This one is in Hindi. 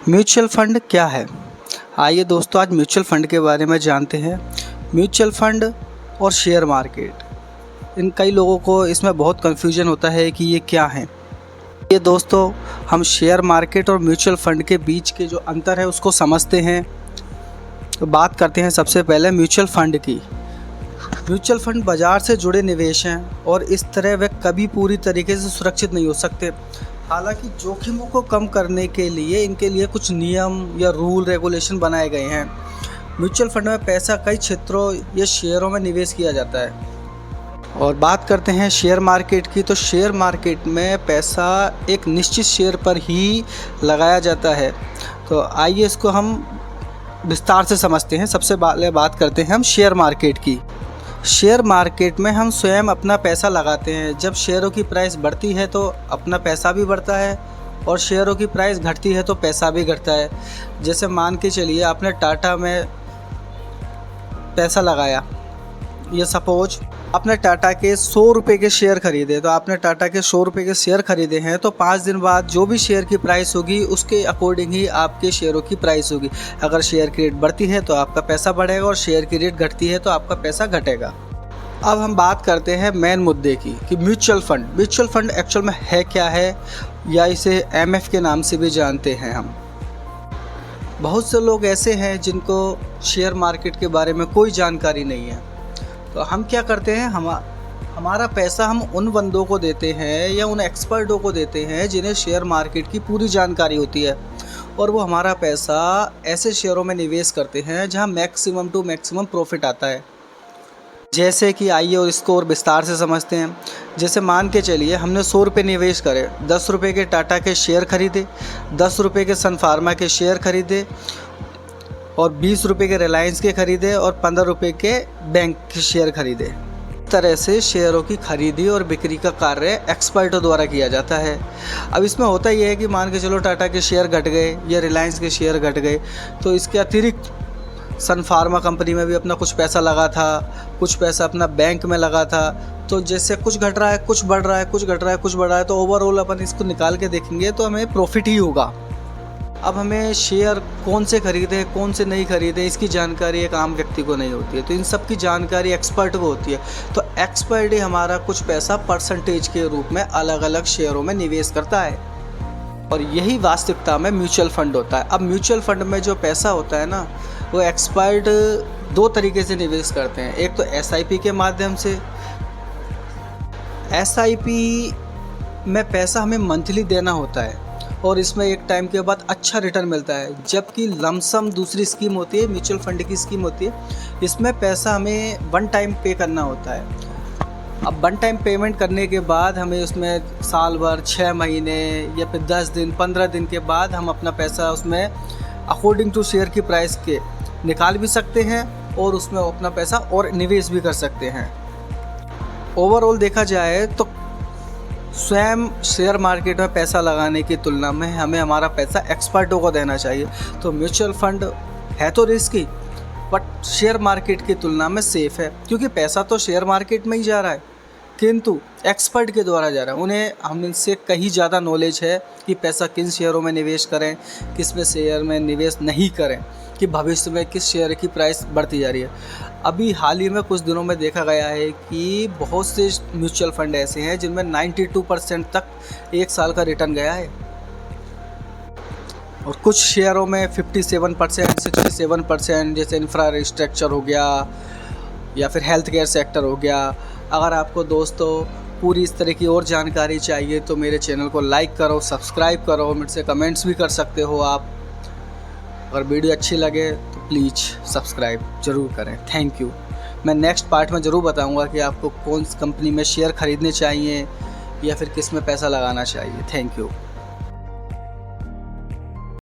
म्यूचुअल फंड क्या है? आइए दोस्तों, आज म्यूचुअल फंड के बारे में जानते हैं। म्यूचुअल फंड और शेयर मार्केट, इन कई लोगों को इसमें बहुत कन्फ्यूजन होता है कि ये क्या हैं। ये दोस्तों, हम शेयर मार्केट और म्यूचुअल फंड के बीच के जो अंतर है उसको समझते हैं। तो बात करते हैं सबसे पहले म्यूचुअल फंड की। म्यूचुअल फंड बाज़ार से जुड़े निवेश हैं और इस तरह वे कभी पूरी तरीके से सुरक्षित नहीं हो सकते। हालांकि जोखिमों को कम करने के लिए इनके लिए कुछ नियम या रूल रेगुलेशन बनाए गए हैं। म्यूचुअल फंड में पैसा कई क्षेत्रों या शेयरों में निवेश किया जाता है। और बात करते हैं शेयर मार्केट की, तो शेयर मार्केट में पैसा एक निश्चित शेयर पर ही लगाया जाता है। तो आइए इसको हम विस्तार से समझते हैं। सबसे पहले बात करते हैं हम शेयर मार्केट की। शेयर मार्केट में हम स्वयं अपना पैसा लगाते हैं। जब शेयरों की प्राइस बढ़ती है तो अपना पैसा भी बढ़ता है और शेयरों की प्राइस घटती है तो पैसा भी घटता है। जैसे मान के चलिए आपने टाटा में पैसा लगाया, ये सपोज आपने टाटा के 100 रुपये के शेयर खरीदे। तो आपने टाटा के 100 रुपये के शेयर खरीदे हैं तो 5 दिन बाद जो भी शेयर की प्राइस होगी उसके अकॉर्डिंग ही आपके शेयरों की प्राइस होगी। अगर शेयर की रेट बढ़ती है तो आपका पैसा बढ़ेगा और शेयर की रेट घटती है तो आपका पैसा घटेगा। अब हम बात करते हैं मेन मुद्दे की कि mutual fund. Mutual fund actual में है क्या है, या इसे MF के नाम से भी जानते हैं हम। बहुत से लोग ऐसे हैं जिनको शेयर मार्केट के बारे में कोई जानकारी नहीं है। तो हम क्या करते हैं, हमारा पैसा हम उन बंदों को देते हैं या उन एक्सपर्टों को देते हैं जिन्हें शेयर मार्केट की पूरी जानकारी होती है, और वो हमारा पैसा ऐसे शेयरों में निवेश करते हैं जहां मैक्सिमम टू मैक्सिमम प्रॉफिट आता है। जैसे कि आइए और इसको और विस्तार से समझते हैं। जैसे मान के चलिए हमने 100 रुपये निवेश करे, 10 रुपये के टाटा के शेयर खरीदे, 10 रुपये के सन फार्मा के शेयर खरीदे और 20 रुपये के रिलायंस के खरीदे और 15 रुपये के बैंक के शेयर खरीदे। इस तरह से शेयरों की खरीदी और बिक्री का कार्य एक्सपर्टों द्वारा किया जाता है। अब इसमें होता यह है कि मान के चलो टाटा के शेयर घट गए या रिलायंस के शेयर घट गए, तो इसके अतिरिक्त सन फार्मा कंपनी में भी अपना कुछ पैसा लगा था, कुछ पैसा अपना बैंक में लगा था। तो जैसे कुछ घट रहा है, कुछ बढ़ रहा है, कुछ घट रहा है, कुछ बढ़ रहा है, तो ओवरऑल अपन इसको निकाल के देखेंगे तो हमें प्रॉफिट ही होगा। अब हमें शेयर कौन से खरीदे कौन से नहीं खरीदे इसकी जानकारी एक आम व्यक्ति को नहीं होती है, तो इन सब की जानकारी एक्सपर्ट को होती है। तो एक्सपर्ट ही हमारा कुछ पैसा परसेंटेज के रूप में अलग अलग शेयरों में निवेश करता है, और यही वास्तविकता में म्यूचुअल फंड होता है। अब म्यूचुअल फंड में जो पैसा होता है ना, वो एक्सपर्ट 2 तरीके से निवेश करते हैं। एक तो SIP के माध्यम से। SIP में पैसा हमें मंथली देना होता है और इसमें एक टाइम के बाद अच्छा रिटर्न मिलता है। जबकि लमसम दूसरी स्कीम होती है, म्यूचुअल फंड की स्कीम होती है, इसमें पैसा हमें 1 टाइम पे करना होता है। अब 1 टाइम पेमेंट करने के बाद हमें उसमें साल भर, 6 महीने या फिर 10 दिन, 15 दिन के बाद हम अपना पैसा उसमें अकॉर्डिंग टू शेयर की प्राइस के निकाल भी सकते हैं और उसमें अपना पैसा और निवेश भी कर सकते हैं। ओवरऑल देखा जाए तो स्वयं शेयर मार्केट में पैसा लगाने की तुलना में हमें हमारा पैसा एक्सपर्टों को देना चाहिए। तो म्यूचुअल फंड है तो रिस्की, बट शेयर मार्केट की तुलना में सेफ़ है, क्योंकि पैसा तो शेयर मार्केट में ही जा रहा है किंतु एक्सपर्ट के द्वारा जा रहा है। उन्हें हमसे कहीं ज़्यादा नॉलेज है कि पैसा किन शेयरों में निवेश करें, किस में शेयर में निवेश नहीं करें, कि भविष्य में किस शेयर की प्राइस बढ़ती जा रही है। अभी हाल ही में कुछ दिनों में देखा गया है कि बहुत से म्यूचुअल फंड ऐसे हैं जिनमें 92% तक 1 साल का रिटर्न गया है, और कुछ शेयरों में 57%, 67%, जैसे इंफ्रास्ट्रक्चर हो गया या फिर हेल्थ केयर सेक्टर हो गया। अगर आपको दोस्तों पूरी इस तरह की और जानकारी चाहिए तो मेरे चैनल को लाइक करो, सब्सक्राइब करो, मुझसे कमेंट्स भी कर सकते हो आप। अगर वीडियो अच्छी लगे तो प्लीज़ सब्सक्राइब ज़रूर करें। Thank you. मैं नेक्स्ट पार्ट में ज़रूर बताऊंगा कि आपको कौन सी कंपनी में शेयर ख़रीदने चाहिए या फिर किस में पैसा लगाना चाहिए। Thank you.